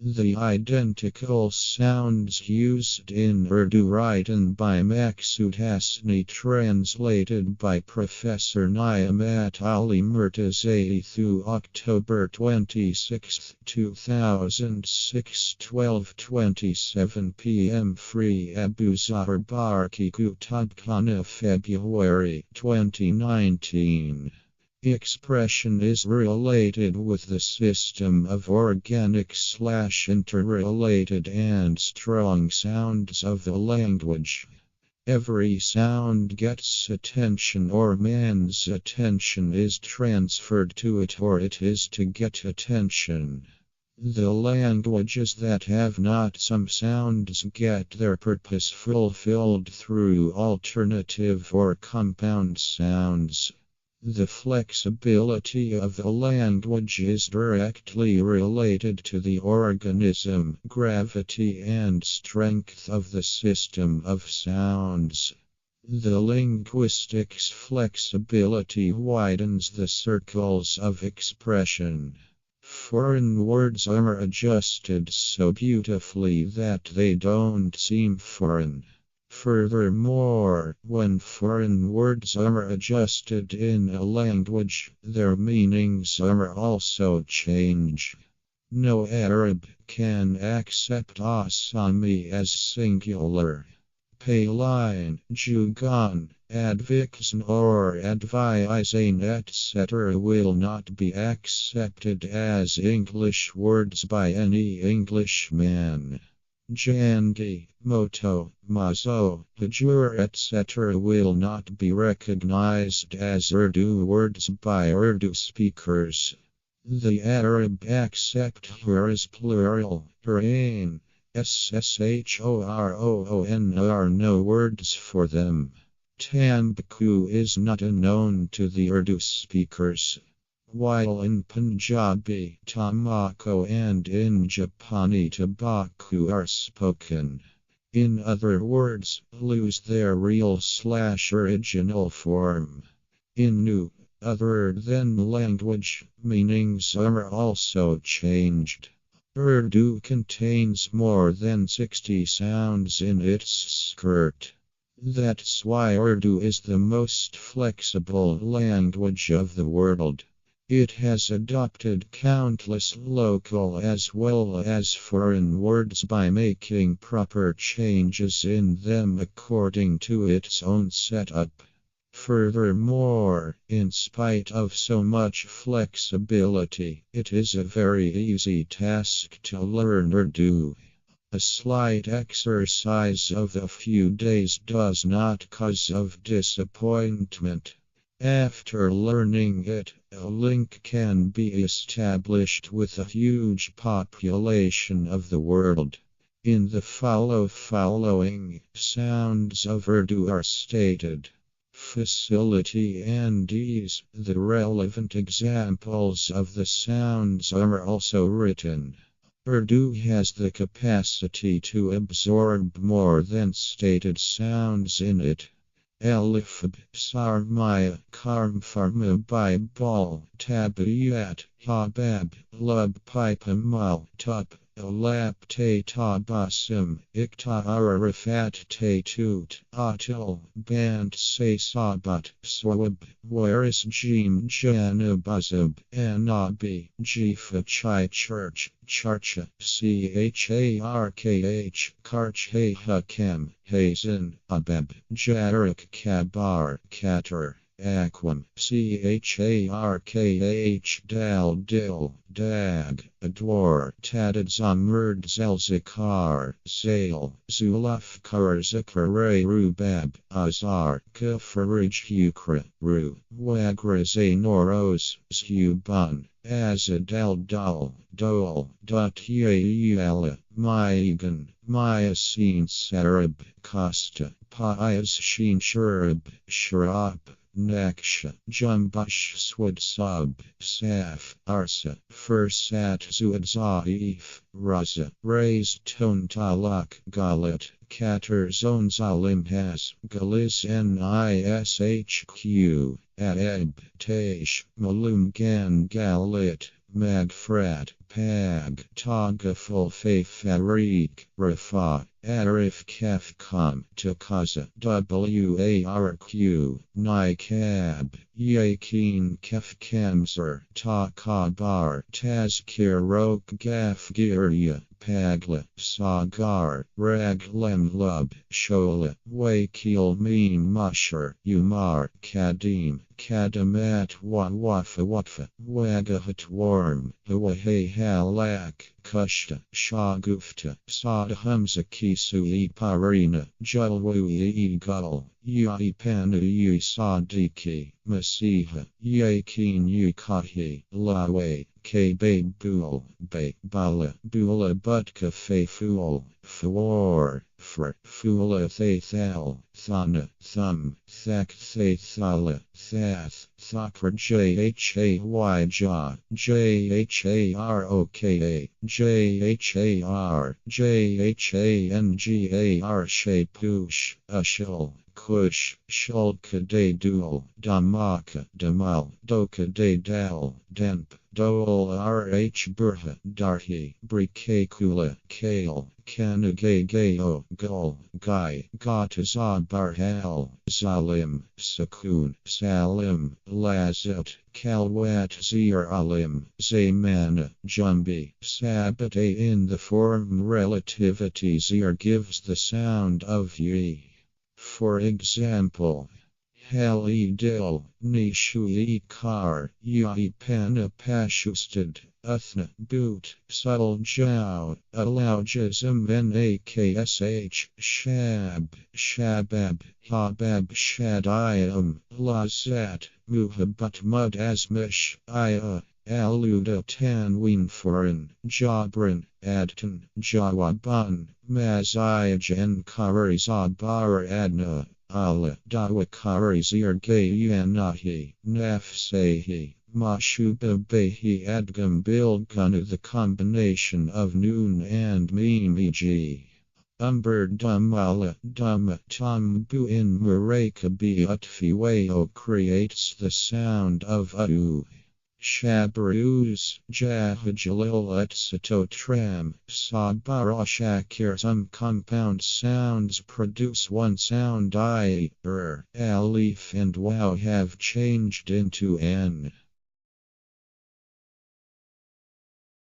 The identical sounds used in Urdu Writen by Maqsood Hasni, translated by Professor Niamat Ali Murtazaee, Thu October 26, 2006, 12:27 p.m. Free Abuzar barqi kutab'khana, February 2019. Expression is related with the system of organic/interrelated and strong sounds of the language. Every sound gets attention, or man's attention is transferred to it, or it is to get attention. The languages that have not some sounds get their purpose fulfilled through alternative or compound sounds. The flexibility of the language is directly related to the organism, gravity, and strength of the system of sounds. The linguistics flexibility widens the circles of expression. Foreign words are adjusted so beautifully that they don't seem foreign. Furthermore, when foreign words are adjusted in a language, their meanings are also changed. No Arab can accept Aasami as singular. Pailein, jugon, Aadvicsain or Aadviyzain etc. will not be accepted as English words by any Englishman. Jandgi, moto, mazo, hajoor etc. will not be recognized as Urdu words by Urdu speakers. The Arab accept hooras plural, horain, sshoroon are no words for them. Tamako is not unknown to the Urdu speakers. While in Punjabi, Tamako and in Japani, Tabakoo are spoken. In other words, lose their real/original form. In new, other than language, meanings are also changed. Urdu contains more than 60 sounds in its skirt. That's why Urdu is the most flexible language of the world. It has adopted countless local as well as foreign words by making proper changes in them according to its own setup. Furthermore, in spite of so much flexibility, it is a very easy task to learn Urdu. A slight exercise of a few days does not cause of disappointment. After learning it, a link can be established with a huge population of the world. In the following, sounds of Urdu are stated. Facility and ease. The relevant examples of the sounds are also written. Urdu has the capacity to absorb more than stated sounds in it. Alif, sarmaya, karm, farma, Bible, tabiyat, habab, lub, pipa, mal, tup, alap, te, tabasim, ikta, arafat, te, tut, atil, bant, se, sabat, swab, waris, jim, janabazab, anabi, jifa, chai, church, charcha, charkh, karch, hakam, hazin, abab, jarak, kabar, katar, aquam, charkh, dal, dil, dag, adwar, tadadzamurd, zelzikar, zail, zulaf, karzakare, rubab, azar, kafarij, ukra, ru, wagrazay, noros, zubun, azadal, dal, dol, dut, yala, maigan, myasin, sarab, costa, payas, sheen, shurab, shrab, Naksha, Jumbush, Swad Sub, Saf, Arsa, Fursat, Zuadzaif, Raza, Raised Tone Talak, Galat, Katar Zone Zalim Has, Galis Nishq, Aab, Taish, Malum Gan Galit, magfrat, pag, tagaful farik, rafa, arif kafkam, takaza, warq, nikab, yakin kafkamzer, takabar, tazkirok gafgirya, pagla, sagar, raglemlub, shola, wakil meme musher, umar, kadim, kadamat watfa, wagahat warm, hawahay halak, kushta, shagufta, sad hamza kisu parina, julwu gul, yaipanu sadiki, masiha, yakin yukahi, lawe, Kabul, Bala, Bula Butka Fool, Fawar, Fula Thal, Thana, Thum, Thak Thala, Thath, Thakra Jhay Ja, Jharoka, Jhangar Shapush, Ushul. Kush, Shulka de Dual, Damaka, Damal, Doka de Dal, Demp, Dol Rh Burha, Darhi, Brikakula, Kale, Kanagagao, Gul, Guy, Gatazabar Hal, Zalim, Sakun, Salim, Lazat, Kalwat Zir Alim, Zaymana, Jumbi, Sabate in the form relativity Zir gives the sound of ye. For example, Halidil, Nishui Kar, Yaipana Pashustad, Uthna Boot, Suljau, Alaujism Naksh, Shab, Shabab, Habab Shadayam, Lazat, Muhabbat Mud Asmish, Aya. Aluda Tanween Foreign, Jabran, Adtan, Jawaban, Mazijan Kari Zabar Adna, Ala Dawakari Zirgayanahi, Nafsahi, Mashuba Behi Adgam Bilguna. The combination of noon and mimiji. Umber Dumala Dum Tambu in Murakabi Utfiweo creates the sound of U. Shabaruz, Jahajalil Etsatotram, Sabarashakir. Some compound sounds produce one sound, i.e., alif and waw have changed into n.